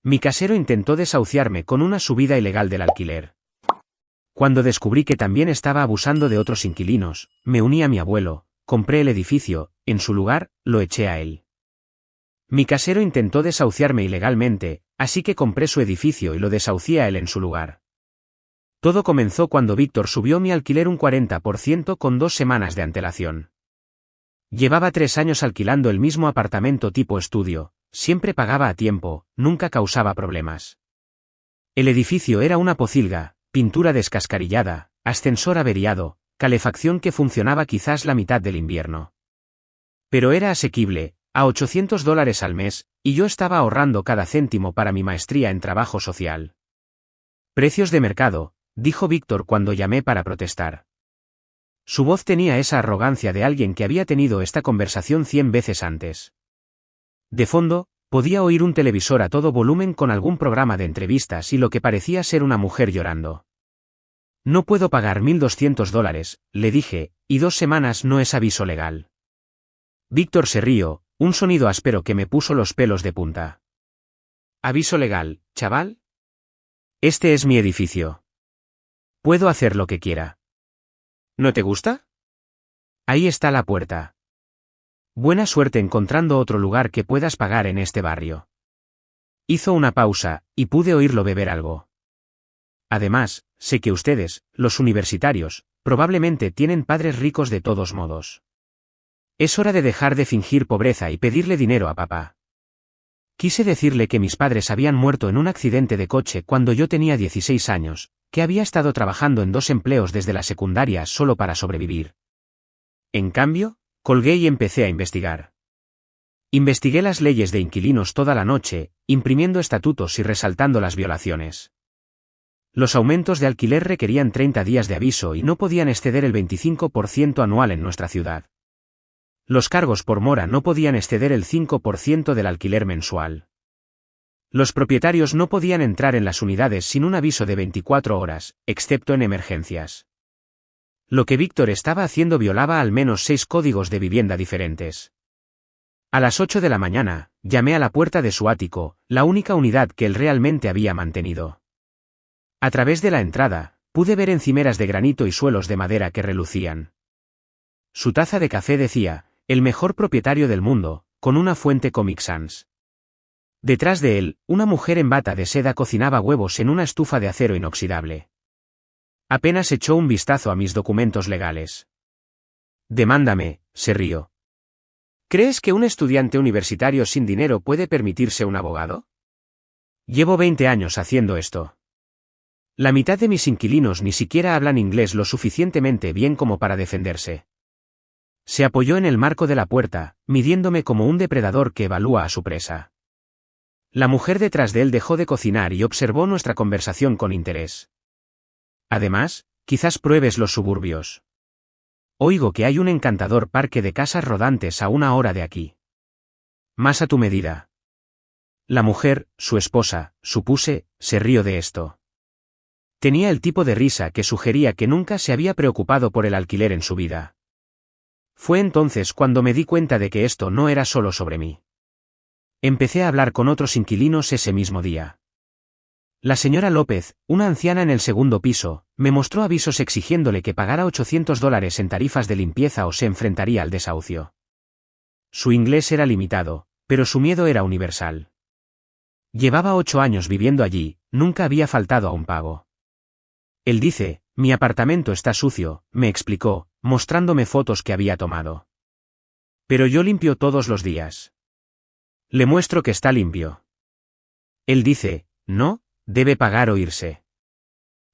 Mi casero intentó desahuciarme con una subida ilegal del alquiler. Cuando descubrí que también estaba abusando de otros inquilinos, me uní a mi abuelo, compré el edificio, en su lugar, lo eché a él. Mi casero intentó desahuciarme ilegalmente, así que compré su edificio y lo desahucié a él en su lugar. Todo comenzó cuando Víctor subió mi alquiler un 40% con 2 semanas de antelación. Llevaba 3 años alquilando el mismo apartamento tipo estudio, siempre pagaba a tiempo, nunca causaba problemas. El edificio era una pocilga, pintura descascarillada, ascensor averiado, calefacción que funcionaba quizás la mitad del invierno. Pero era asequible, a $800 al mes, y yo estaba ahorrando cada céntimo para mi maestría en trabajo social. Precios de mercado, dijo Víctor cuando llamé para protestar. Su voz tenía esa arrogancia de alguien que había tenido esta conversación 100 veces antes. De fondo, podía oír un televisor a todo volumen con algún programa de entrevistas y lo que parecía ser una mujer llorando. No puedo pagar $1.200, le dije, y 2 semanas no es aviso legal. Víctor se rió, un sonido áspero que me puso los pelos de punta. ¿Aviso legal, chaval? Este es mi edificio. Puedo hacer lo que quiera. ¿No te gusta? Ahí está la puerta. Buena suerte encontrando otro lugar que puedas pagar en este barrio. Hizo una pausa, y pude oírlo beber algo. Además, sé que ustedes, los universitarios, probablemente tienen padres ricos de todos modos. Es hora de dejar de fingir pobreza y pedirle dinero a papá. Quise decirle que mis padres habían muerto en un accidente de coche cuando yo tenía 16 años, que había estado trabajando en 2 empleos desde la secundaria solo para sobrevivir. En cambio, colgué y empecé a investigar. Investigué las leyes de inquilinos toda la noche, imprimiendo estatutos y resaltando las violaciones. Los aumentos de alquiler requerían 30 días de aviso y no podían exceder el 25% anual en nuestra ciudad. Los cargos por mora no podían exceder el 5% del alquiler mensual. Los propietarios no podían entrar en las unidades sin un aviso de 24 horas, excepto en emergencias. Lo que Víctor estaba haciendo violaba al menos 6 códigos de vivienda diferentes. A las 8 de la mañana, llamé a la puerta de su ático, la única unidad que él realmente había mantenido. A través de la entrada, pude ver encimeras de granito y suelos de madera que relucían. Su taza de café decía, el mejor propietario del mundo, con una fuente Comic Sans. Detrás de él, una mujer en bata de seda cocinaba huevos en una estufa de acero inoxidable. Apenas echó un vistazo a mis documentos legales. Demándame, se rió. ¿Crees que un estudiante universitario sin dinero puede permitirse un abogado? Llevo 20 años haciendo esto. La mitad de mis inquilinos ni siquiera hablan inglés lo suficientemente bien como para defenderse. Se apoyó en el marco de la puerta, midiéndome como un depredador que evalúa a su presa. La mujer detrás de él dejó de cocinar y observó nuestra conversación con interés. Además, quizás pruebes los suburbios. Oigo que hay un encantador parque de casas rodantes a 1 hora de aquí. Más a tu medida. La mujer, su esposa, supuse, se rió de esto. Tenía el tipo de risa que sugería que nunca se había preocupado por el alquiler en su vida. Fue entonces cuando me di cuenta de que esto no era solo sobre mí. Empecé a hablar con otros inquilinos ese mismo día. La señora López, una anciana en el segundo piso, me mostró avisos exigiéndole que pagara $800 en tarifas de limpieza o se enfrentaría al desahucio. Su inglés era limitado, pero su miedo era universal. Llevaba 8 años viviendo allí, nunca había faltado a un pago. Él dice, mi apartamento está sucio, me explicó, mostrándome fotos que había tomado. Pero yo limpio todos los días. Le muestro que está limpio. Él dice, no, debe pagar o irse.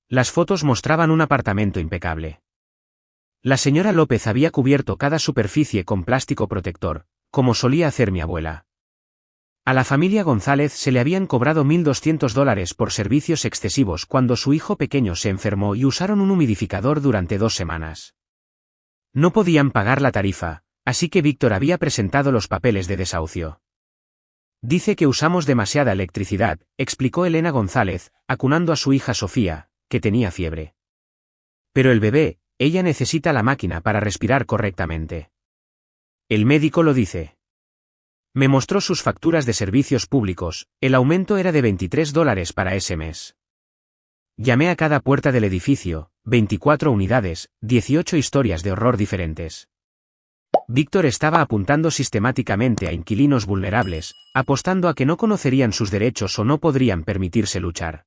Las fotos mostraban un apartamento impecable. La señora López había cubierto cada superficie con plástico protector, como solía hacer mi abuela. A la familia González se le habían cobrado $1.200 por servicios excesivos cuando su hijo pequeño se enfermó y usaron un humidificador durante 2 semanas. No podían pagar la tarifa, así que Víctor había presentado los papeles de desahucio. Dice que usamos demasiada electricidad, explicó Elena González, acunando a su hija Sofía, que tenía fiebre. Pero el bebé, ella necesita la máquina para respirar correctamente. El médico lo dice. Me mostró sus facturas de servicios públicos, el aumento era de $23 para ese mes. Llamé a cada puerta del edificio, 24 unidades, 18 historias de horror diferentes. Víctor estaba apuntando sistemáticamente a inquilinos vulnerables, apostando a que no conocerían sus derechos o no podrían permitirse luchar.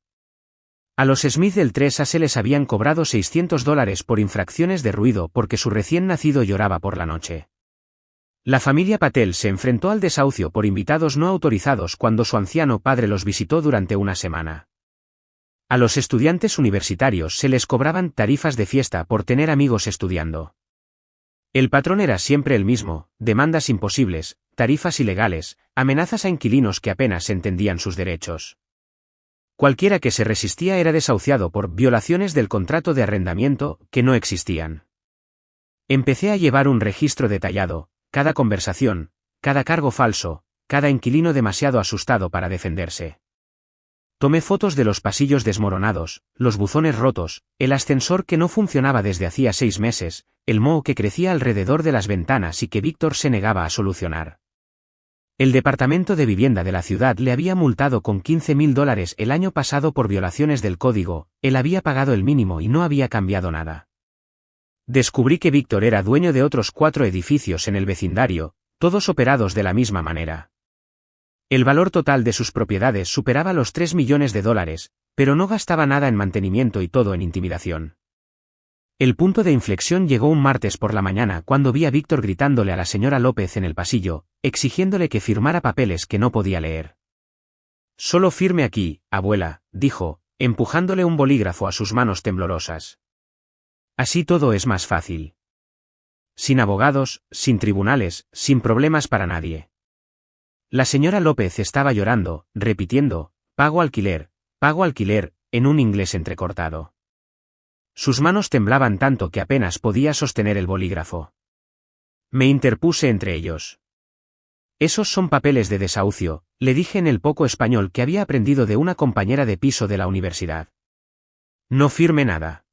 A los Smith del 3A se les habían cobrado $600 por infracciones de ruido porque su recién nacido lloraba por la noche. La familia Patel se enfrentó al desahucio por invitados no autorizados cuando su anciano padre los visitó durante una semana. A los estudiantes universitarios se les cobraban tarifas de fiesta por tener amigos estudiando. El patrón era siempre el mismo: demandas imposibles, tarifas ilegales, amenazas a inquilinos que apenas entendían sus derechos. Cualquiera que se resistía era desahuciado por violaciones del contrato de arrendamiento, que no existían. Empecé a llevar un registro detallado, cada conversación, cada cargo falso, cada inquilino demasiado asustado para defenderse. Tomé fotos de los pasillos desmoronados, los buzones rotos, el ascensor que no funcionaba desde hacía 6 meses, el moho que crecía alrededor de las ventanas y que Víctor se negaba a solucionar. El Departamento de Vivienda de la ciudad le había multado con $15.000 el año pasado por violaciones del código, él había pagado el mínimo y no había cambiado nada. Descubrí que Víctor era dueño de otros 4 edificios en el vecindario, todos operados de la misma manera. El valor total de sus propiedades superaba los $3 millones, pero no gastaba nada en mantenimiento y todo en intimidación. El punto de inflexión llegó un martes por la mañana cuando vi a Víctor gritándole a la señora López en el pasillo, exigiéndole que firmara papeles que no podía leer. «Solo firme aquí, abuela», dijo, empujándole un bolígrafo a sus manos temblorosas. «Así todo es más fácil. Sin abogados, sin tribunales, sin problemas para nadie». La señora López estaba llorando, repitiendo, pago alquiler», en un inglés entrecortado. Sus manos temblaban tanto que apenas podía sostener el bolígrafo. Me interpuse entre ellos. «Esos son papeles de desahucio», le dije en el poco español que había aprendido de una compañera de piso de la universidad. «No firme nada».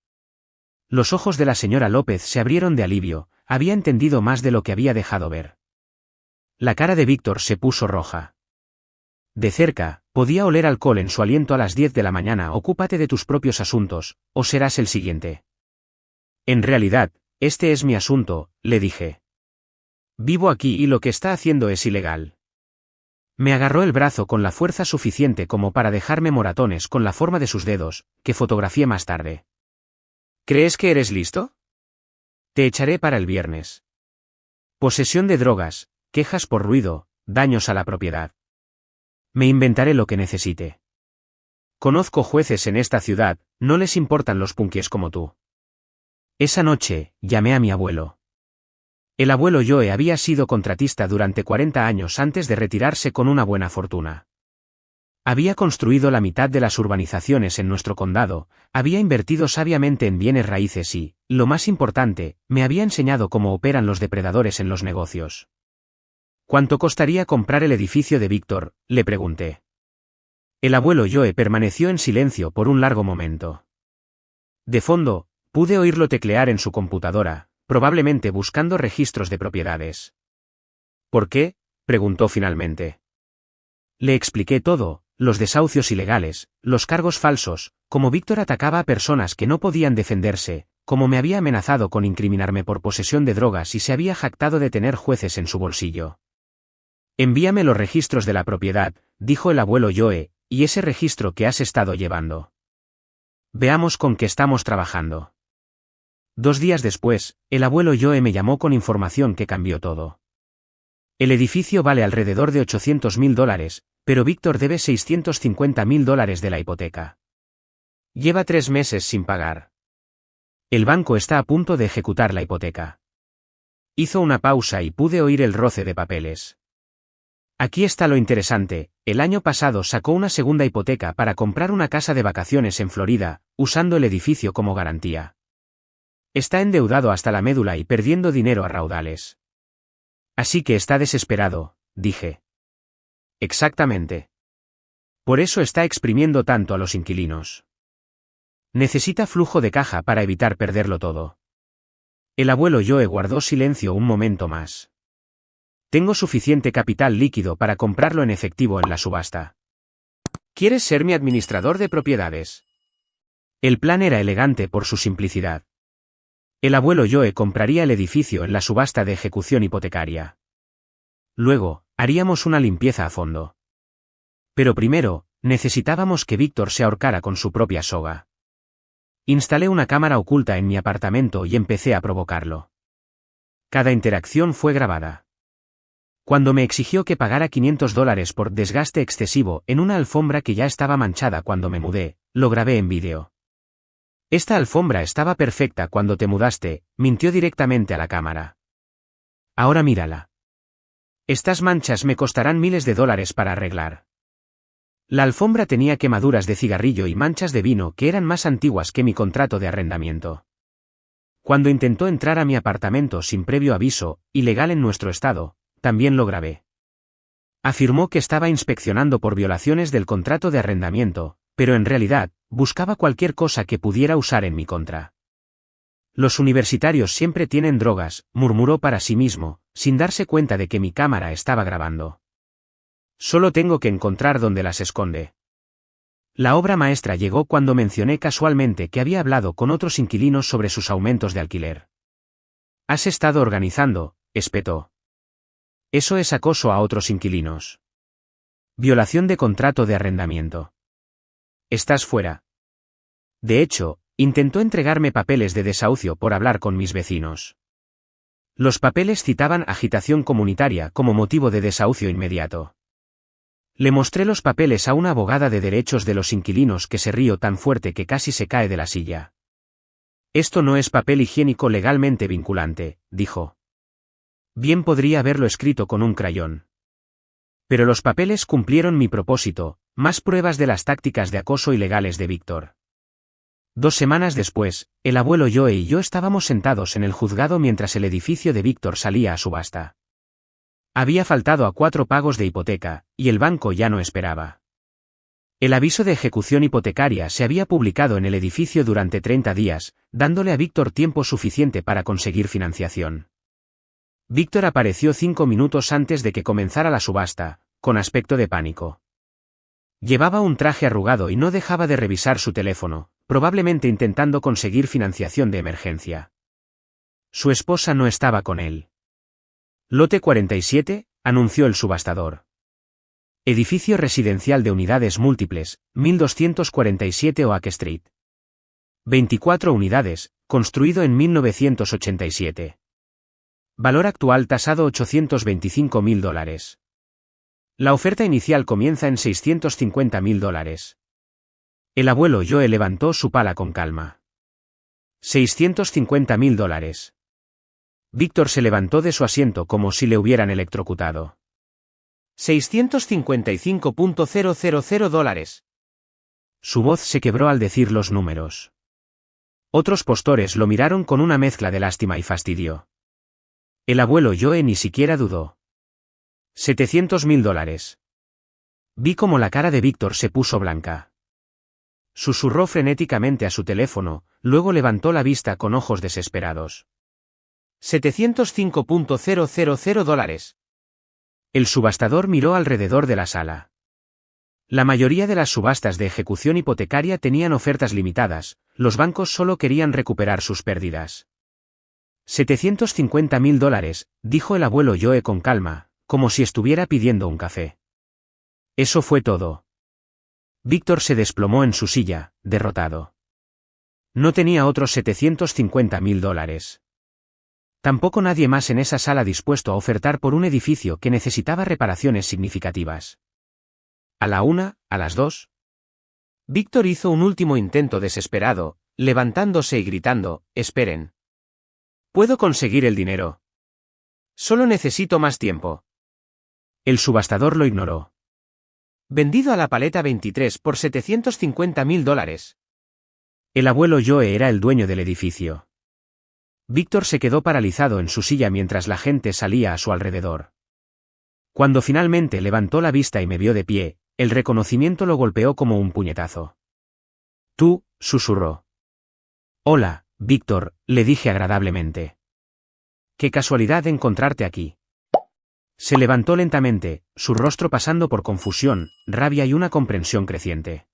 Los ojos de la señora López se abrieron de alivio, había entendido más de lo que había dejado ver. La cara de Víctor se puso roja. De cerca, podía oler alcohol en su aliento a las 10 de la mañana. «Ocúpate de tus propios asuntos, o serás el siguiente». «En realidad, este es mi asunto», le dije. «Vivo aquí y lo que está haciendo es ilegal». Me agarró el brazo con la fuerza suficiente como para dejarme moratones con la forma de sus dedos, que fotografié más tarde. «¿Crees que eres listo? Te echaré para el viernes». Posesión de drogas, quejas por ruido, daños a la propiedad. Me inventaré lo que necesite. Conozco jueces en esta ciudad, no les importan los punkies como tú. Esa noche, llamé a mi abuelo. El abuelo Joe había sido contratista durante 40 años antes de retirarse con una buena fortuna. Había construido la mitad de las urbanizaciones en nuestro condado, había invertido sabiamente en bienes raíces y, lo más importante, me había enseñado cómo operan los depredadores en los negocios. «¿Cuánto costaría comprar el edificio de Víctor?», le pregunté. El abuelo Joe permaneció en silencio por un largo momento. De fondo, pude oírlo teclear en su computadora, probablemente buscando registros de propiedades. «¿Por qué?», preguntó finalmente. Le expliqué todo, los desahucios ilegales, los cargos falsos, cómo Víctor atacaba a personas que no podían defenderse, cómo me había amenazado con incriminarme por posesión de drogas y se había jactado de tener jueces en su bolsillo. «Envíame los registros de la propiedad», dijo el abuelo Joe, «y ese registro que has estado llevando. Veamos con qué estamos trabajando». 2 días después, el abuelo Joe me llamó con información que cambió todo. El edificio vale alrededor de $800.000, pero Víctor debe $650.000 de la hipoteca. Lleva 3 meses sin pagar. El banco está a punto de ejecutar la hipoteca. Hizo una pausa y pude oír el roce de papeles. Aquí está lo interesante, el año pasado sacó una segunda hipoteca para comprar una casa de vacaciones en Florida, usando el edificio como garantía. Está endeudado hasta la médula y perdiendo dinero a raudales. Así que está desesperado, dije. Exactamente. Por eso está exprimiendo tanto a los inquilinos. Necesita flujo de caja para evitar perderlo todo. El abuelo Joe guardó silencio un momento más. Tengo suficiente capital líquido para comprarlo en efectivo en la subasta. ¿Quieres ser mi administrador de propiedades? El plan era elegante por su simplicidad. El abuelo Joe compraría el edificio en la subasta de ejecución hipotecaria. Luego, haríamos una limpieza a fondo. Pero primero, necesitábamos que Víctor se ahorcara con su propia soga. Instalé una cámara oculta en mi apartamento y empecé a provocarlo. Cada interacción fue grabada. Cuando me exigió que pagara $500 por desgaste excesivo en una alfombra que ya estaba manchada cuando me mudé, lo grabé en vídeo. Esta alfombra estaba perfecta cuando te mudaste, mintió directamente a la cámara. Ahora mírala. Estas manchas me costarán miles de dólares para arreglar. La alfombra tenía quemaduras de cigarrillo y manchas de vino que eran más antiguas que mi contrato de arrendamiento. Cuando intentó entrar a mi apartamento sin previo aviso, ilegal en nuestro estado, también lo grabé. Afirmó que estaba inspeccionando por violaciones del contrato de arrendamiento, pero en realidad, buscaba cualquier cosa que pudiera usar en mi contra. Los universitarios siempre tienen drogas, murmuró para sí mismo, sin darse cuenta de que mi cámara estaba grabando. Solo tengo que encontrar dónde las esconde. La obra maestra llegó cuando mencioné casualmente que había hablado con otros inquilinos sobre sus aumentos de alquiler. ¿Has estado organizando?, espetó. Eso es acoso a otros inquilinos. Violación de contrato de arrendamiento. Estás fuera. De hecho, intentó entregarme papeles de desahucio por hablar con mis vecinos. Los papeles citaban agitación comunitaria como motivo de desahucio inmediato. Le mostré los papeles a una abogada de derechos de los inquilinos que se rió tan fuerte que casi se cae de la silla. Esto no es papel higiénico legalmente vinculante, dijo. Bien podría haberlo escrito con un crayón. Pero los papeles cumplieron mi propósito, más pruebas de las tácticas de acoso ilegales de Víctor. 2 semanas después, el abuelo Joe y yo estábamos sentados en el juzgado mientras el edificio de Víctor salía a subasta. Había faltado a 4 pagos de hipoteca, y el banco ya no esperaba. El aviso de ejecución hipotecaria se había publicado en el edificio durante 30 días, dándole a Víctor tiempo suficiente para conseguir financiación. Víctor apareció 5 minutos antes de que comenzara la subasta, con aspecto de pánico. Llevaba un traje arrugado y no dejaba de revisar su teléfono, probablemente intentando conseguir financiación de emergencia. Su esposa no estaba con él. Lote 47, anunció el subastador. Edificio residencial de unidades múltiples, 1247 Oak Street. 24 unidades, construido en 1987. Valor actual tasado $825.000. La oferta inicial comienza en $650.000. El abuelo Joe levantó su pala con calma. $650.000. Víctor se levantó de su asiento como si le hubieran electrocutado. $655.000. Su voz se quebró al decir los números. Otros postores lo miraron con una mezcla de lástima y fastidio. El abuelo Joe ni siquiera dudó. $700.000. Vi cómo la cara de Víctor se puso blanca. Susurró frenéticamente a su teléfono, luego levantó la vista con ojos desesperados. $705.000. El subastador miró alrededor de la sala. La mayoría de las subastas de ejecución hipotecaria tenían ofertas limitadas, los bancos solo querían recuperar sus pérdidas. $750.000, dijo el abuelo Joe con calma, como si estuviera pidiendo un café. Eso fue todo. Víctor se desplomó en su silla, derrotado. No tenía otros $750.000. Tampoco nadie más en esa sala dispuesto a ofertar por un edificio que necesitaba reparaciones significativas. ¿A la 1, a las 2? Víctor hizo un último intento desesperado, levantándose y gritando, «Esperen. Puedo conseguir el dinero. Solo necesito más tiempo». El subastador lo ignoró. Vendido a la paleta 23 por $750.000. El abuelo Joe era el dueño del edificio. Víctor se quedó paralizado en su silla mientras la gente salía a su alrededor. Cuando finalmente levantó la vista y me vio de pie, el reconocimiento lo golpeó como un puñetazo. «Tú», susurró. «Hola, Víctor», le dije agradablemente. «Qué casualidad encontrarte aquí». Se levantó lentamente, su rostro pasando por confusión, rabia y una comprensión creciente.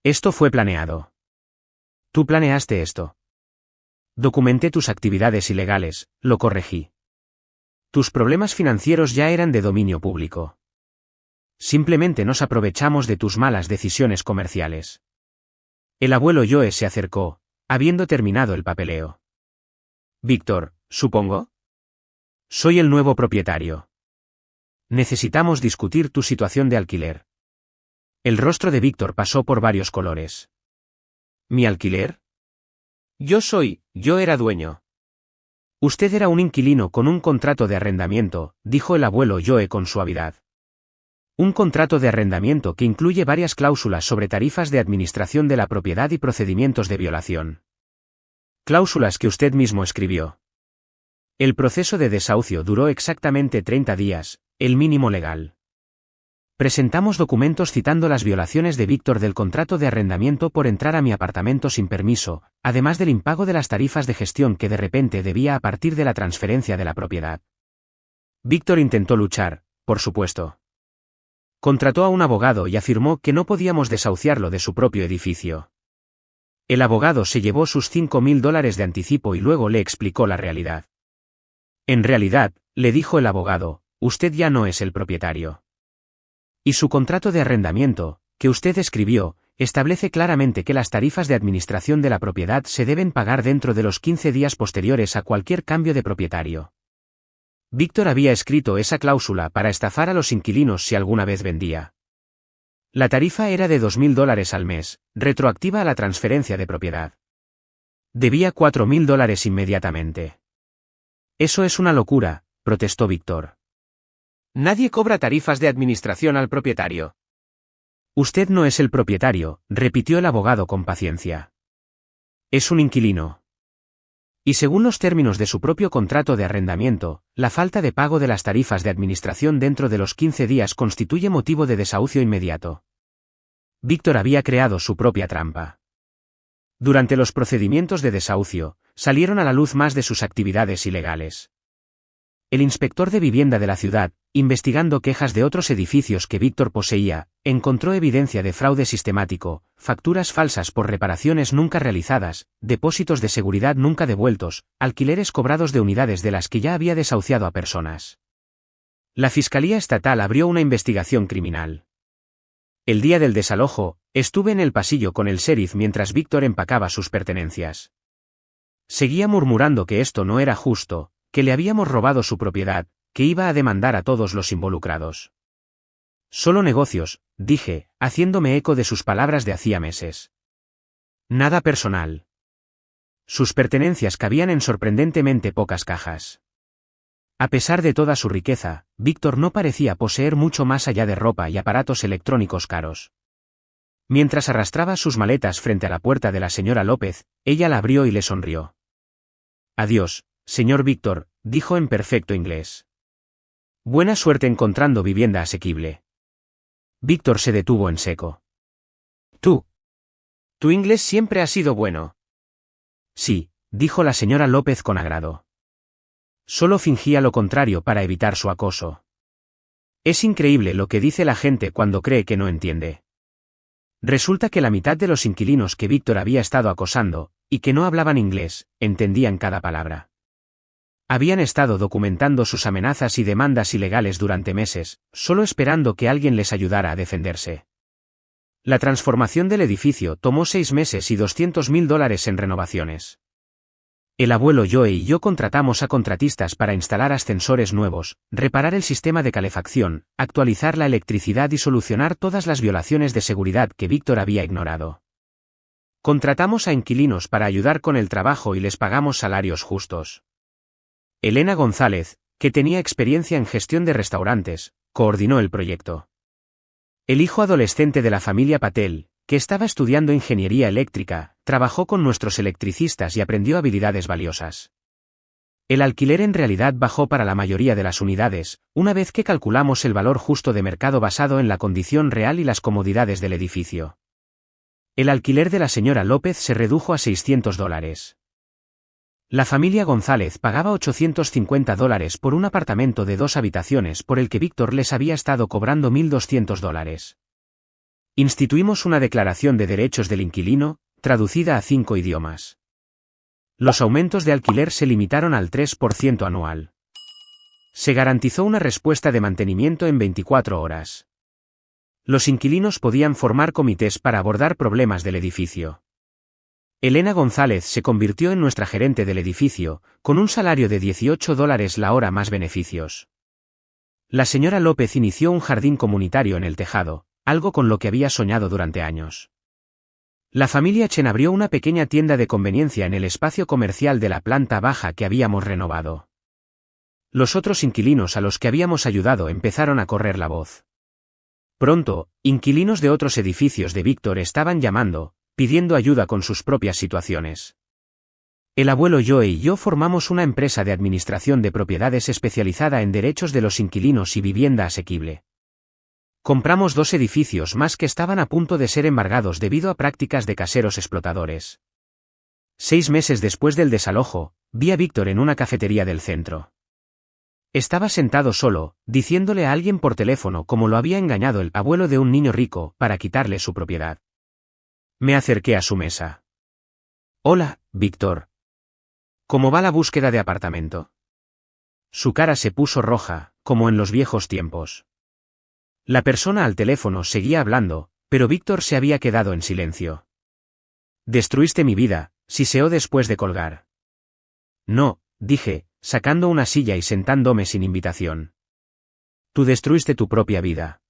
Esto fue planeado. Tú planeaste esto. Documenté tus actividades ilegales, lo corregí. Tus problemas financieros ya eran de dominio público. Simplemente nos aprovechamos de tus malas decisiones comerciales. El abuelo Joe se acercó, habiendo terminado el papeleo. Víctor, supongo. Soy el nuevo propietario. Necesitamos discutir tu situación de alquiler. El rostro de Víctor pasó por varios colores. ¿Mi alquiler? Yo era dueño. Usted era un inquilino con un contrato de arrendamiento, dijo el abuelo Joe con suavidad. Un contrato de arrendamiento que incluye varias cláusulas sobre tarifas de administración de la propiedad y procedimientos de violación. Cláusulas que usted mismo escribió. El proceso de desahucio duró exactamente 30 días, el mínimo legal. Presentamos documentos citando las violaciones de Víctor del contrato de arrendamiento por entrar a mi apartamento sin permiso, además del impago de las tarifas de gestión que de repente debía a partir de la transferencia de la propiedad. Víctor intentó luchar, por supuesto. Contrató a un abogado y afirmó que no podíamos desahuciarlo de su propio edificio. El abogado se llevó sus $5.000 de anticipo y luego le explicó la realidad. En realidad, le dijo el abogado, usted ya no es el propietario. Y su contrato de arrendamiento, que usted escribió, establece claramente que las tarifas de administración de la propiedad se deben pagar dentro de los 15 días posteriores a cualquier cambio de propietario. Víctor había escrito esa cláusula para estafar a los inquilinos si alguna vez vendía. La tarifa era de $2.000 al mes, retroactiva a la transferencia de propiedad. Debía $4.000 inmediatamente. Eso es una locura, protestó Víctor. Nadie cobra tarifas de administración al propietario. Usted no es el propietario, repitió el abogado con paciencia. Es un inquilino. Y según los términos de su propio contrato de arrendamiento, la falta de pago de las tarifas de administración dentro de los 15 días constituye motivo de desahucio inmediato. Víctor había creado su propia trampa. Durante los procedimientos de desahucio, salieron a la luz más de sus actividades ilegales. El inspector de vivienda de la ciudad, investigando quejas de otros edificios que Víctor poseía, encontró evidencia de fraude sistemático, facturas falsas por reparaciones nunca realizadas, depósitos de seguridad nunca devueltos, alquileres cobrados de unidades de las que ya había desahuciado a personas. La Fiscalía Estatal abrió una investigación criminal. El día del desalojo, estuve en el pasillo con el sheriff mientras Víctor empacaba sus pertenencias. Seguía murmurando que esto no era justo, que le habíamos robado su propiedad, que iba a demandar a todos los involucrados. Solo negocios, dije, haciéndome eco de sus palabras de hacía meses. Nada personal. Sus pertenencias cabían en sorprendentemente pocas cajas. A pesar de toda su riqueza, Víctor no parecía poseer mucho más allá de ropa y aparatos electrónicos caros. Mientras arrastraba sus maletas frente a la puerta de la señora López, ella la abrió y le sonrió. Adiós, señor Víctor, dijo en perfecto inglés. Buena suerte encontrando vivienda asequible. Víctor se detuvo en seco. Tu inglés siempre ha sido bueno. Sí, dijo la señora López con agrado. Solo fingía lo contrario para evitar su acoso. Es increíble lo que dice la gente cuando cree que no entiende. Resulta que la mitad de los inquilinos que Víctor había estado acosando, y que no hablaban inglés, entendían cada palabra. Habían estado documentando sus amenazas y demandas ilegales durante meses, solo esperando que alguien les ayudara a defenderse. La transformación del edificio tomó 6 meses y $200.000 en renovaciones. El abuelo Joe y yo contratamos a contratistas para instalar ascensores nuevos, reparar el sistema de calefacción, actualizar la electricidad y solucionar todas las violaciones de seguridad que Víctor había ignorado. Contratamos a inquilinos para ayudar con el trabajo y les pagamos salarios justos. Elena González, que tenía experiencia en gestión de restaurantes, coordinó el proyecto. El hijo adolescente de la familia Patel, que estaba estudiando ingeniería eléctrica, trabajó con nuestros electricistas y aprendió habilidades valiosas. El alquiler en realidad bajó para la mayoría de las unidades, una vez que calculamos el valor justo de mercado basado en la condición real y las comodidades del edificio. El alquiler de la señora López se redujo a $600. La familia González pagaba $850 por un apartamento de 2 habitaciones por el que Víctor les había estado cobrando $1.200. Instituimos una declaración de derechos del inquilino, traducida a 5 idiomas. Los aumentos de alquiler se limitaron al 3% anual. Se garantizó una respuesta de mantenimiento en 24 horas. Los inquilinos podían formar comités para abordar problemas del edificio. Elena González se convirtió en nuestra gerente del edificio, con un salario de $18 la hora más beneficios. La señora López inició un jardín comunitario en el tejado, algo con lo que había soñado durante años. La familia Chen abrió una pequeña tienda de conveniencia en el espacio comercial de la planta baja que habíamos renovado. Los otros inquilinos a los que habíamos ayudado empezaron a correr la voz. Pronto, inquilinos de otros edificios de Víctor estaban llamando, pidiendo ayuda con sus propias situaciones. El abuelo Joe y yo formamos una empresa de administración de propiedades especializada en derechos de los inquilinos y vivienda asequible. Compramos 2 edificios más que estaban a punto de ser embargados debido a prácticas de caseros explotadores. 6 meses después del desalojo, vi a Víctor en una cafetería del centro. Estaba sentado solo, diciéndole a alguien por teléfono cómo lo había engañado el abuelo de un niño rico para quitarle su propiedad. Me acerqué a su mesa. Hola, Víctor. ¿Cómo va la búsqueda de apartamento? Su cara se puso roja, como en los viejos tiempos. La persona al teléfono seguía hablando, pero Víctor se había quedado en silencio. Destruiste mi vida, siseó después de colgar. No, dije, sacando una silla y sentándome sin invitación. Tú destruiste tu propia vida.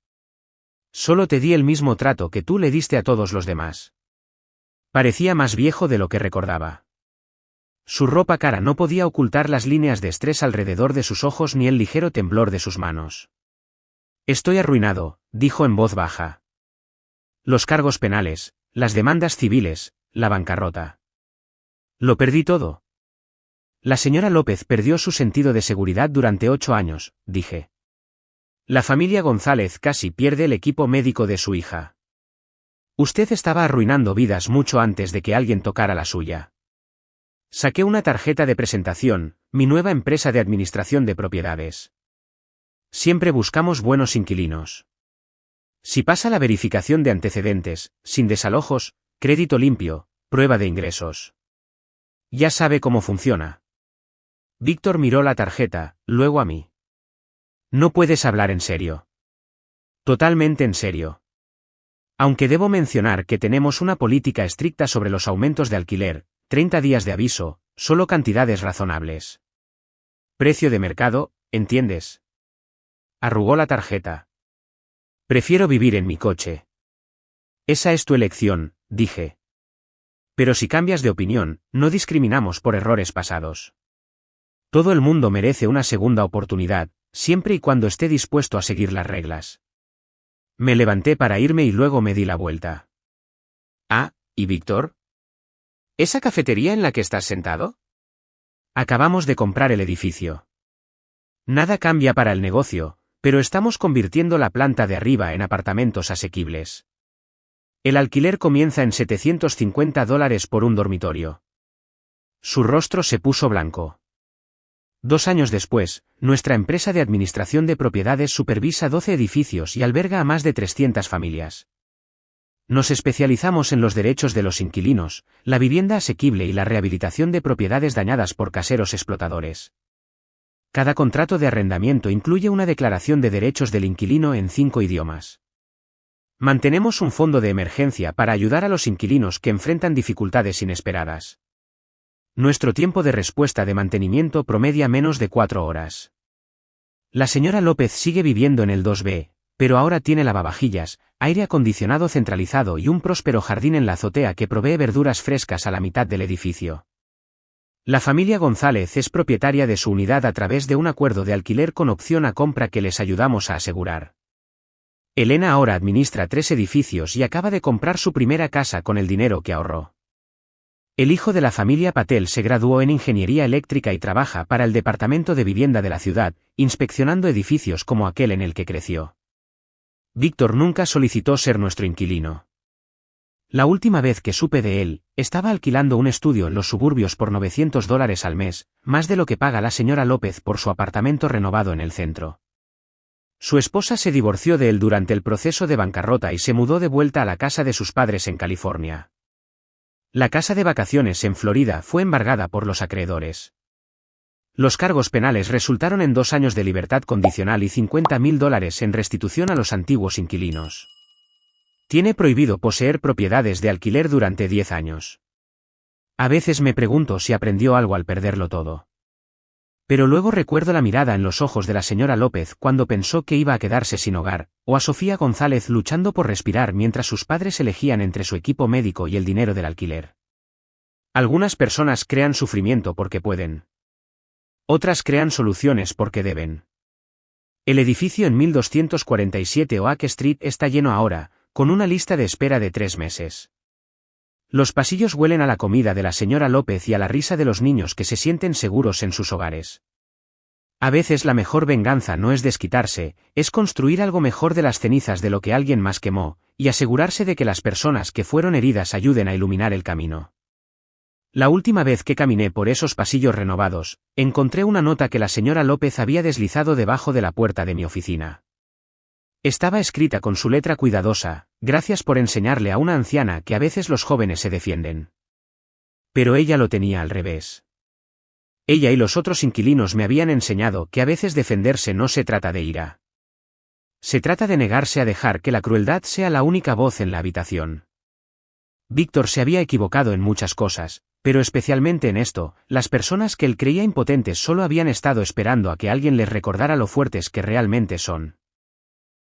Solo te di el mismo trato que tú le diste a todos los demás. Parecía más viejo de lo que recordaba. Su ropa cara no podía ocultar las líneas de estrés alrededor de sus ojos ni el ligero temblor de sus manos. Estoy arruinado, dijo en voz baja. Los cargos penales, las demandas civiles, la bancarrota. Lo perdí todo. La señora López perdió su sentido de seguridad durante 8 años, dije. La familia González casi pierde el equipo médico de su hija. Usted estaba arruinando vidas mucho antes de que alguien tocara la suya. Saqué una tarjeta de presentación, mi nueva empresa de administración de propiedades. Siempre buscamos buenos inquilinos. Si pasa la verificación de antecedentes, sin desalojos, crédito limpio, prueba de ingresos. Ya sabe cómo funciona. Víctor miró la tarjeta, luego a mí. No puedes hablar en serio. Totalmente en serio. Aunque debo mencionar que tenemos una política estricta sobre los aumentos de alquiler, 30 días de aviso, solo cantidades razonables. Precio de mercado, ¿entiendes? Arrugó la tarjeta. Prefiero vivir en mi coche. Esa es tu elección, dije. Pero si cambias de opinión, no discriminamos por errores pasados. Todo el mundo merece una segunda oportunidad, siempre y cuando esté dispuesto a seguir las reglas. Me levanté para irme y luego me di la vuelta. Ah, ¿y Víctor? ¿Esa cafetería en la que estás sentado? Acabamos de comprar el edificio. Nada cambia para el negocio, pero estamos convirtiendo la planta de arriba en apartamentos asequibles. El alquiler comienza en $750 por un dormitorio. Su rostro se puso blanco. 2 años después, nuestra empresa de administración de propiedades supervisa 12 edificios y alberga a más de 300 familias. Nos especializamos en los derechos de los inquilinos, la vivienda asequible y la rehabilitación de propiedades dañadas por caseros explotadores. Cada contrato de arrendamiento incluye una declaración de derechos del inquilino en 5 idiomas. Mantenemos un fondo de emergencia para ayudar a los inquilinos que enfrentan dificultades inesperadas. Nuestro tiempo de respuesta de mantenimiento promedia menos de 4 horas. La señora López sigue viviendo en el 2B, pero ahora tiene lavavajillas, aire acondicionado centralizado y un próspero jardín en la azotea que provee verduras frescas a la mitad del edificio. La familia González es propietaria de su unidad a través de un acuerdo de alquiler con opción a compra que les ayudamos a asegurar. Elena ahora administra 3 edificios y acaba de comprar su primera casa con el dinero que ahorró. El hijo de la familia Patel se graduó en ingeniería eléctrica y trabaja para el Departamento de Vivienda de la ciudad, inspeccionando edificios como aquel en el que creció. Víctor nunca solicitó ser nuestro inquilino. La última vez que supe de él, estaba alquilando un estudio en los suburbios por $900 al mes, más de lo que paga la señora López por su apartamento renovado en el centro. Su esposa se divorció de él durante el proceso de bancarrota y se mudó de vuelta a la casa de sus padres en California. La casa de vacaciones en Florida fue embargada por los acreedores. Los cargos penales resultaron en 2 años de libertad condicional y $50,000 en restitución a los antiguos inquilinos. Tiene prohibido poseer propiedades de alquiler durante 10 años. A veces me pregunto si aprendió algo al perderlo todo. Pero luego recuerdo la mirada en los ojos de la señora López cuando pensó que iba a quedarse sin hogar, o a Sofía González luchando por respirar mientras sus padres elegían entre su equipo médico y el dinero del alquiler. Algunas personas crean sufrimiento porque pueden. Otras crean soluciones porque deben. El edificio en 1247 Oak Street está lleno ahora, con una lista de espera de 3 meses. Los pasillos huelen a la comida de la señora López y a la risa de los niños que se sienten seguros en sus hogares. A veces la mejor venganza no es desquitarse, es construir algo mejor de las cenizas de lo que alguien más quemó, y asegurarse de que las personas que fueron heridas ayuden a iluminar el camino. La última vez que caminé por esos pasillos renovados, encontré una nota que la señora López había deslizado debajo de la puerta de mi oficina. Estaba escrita con su letra cuidadosa: gracias por enseñarle a una anciana que a veces los jóvenes se defienden. Pero ella lo tenía al revés. Ella y los otros inquilinos me habían enseñado que a veces defenderse no se trata de ira. Se trata de negarse a dejar que la crueldad sea la única voz en la habitación. Víctor se había equivocado en muchas cosas, pero especialmente en esto: las personas que él creía impotentes solo habían estado esperando a que alguien les recordara lo fuertes que realmente son.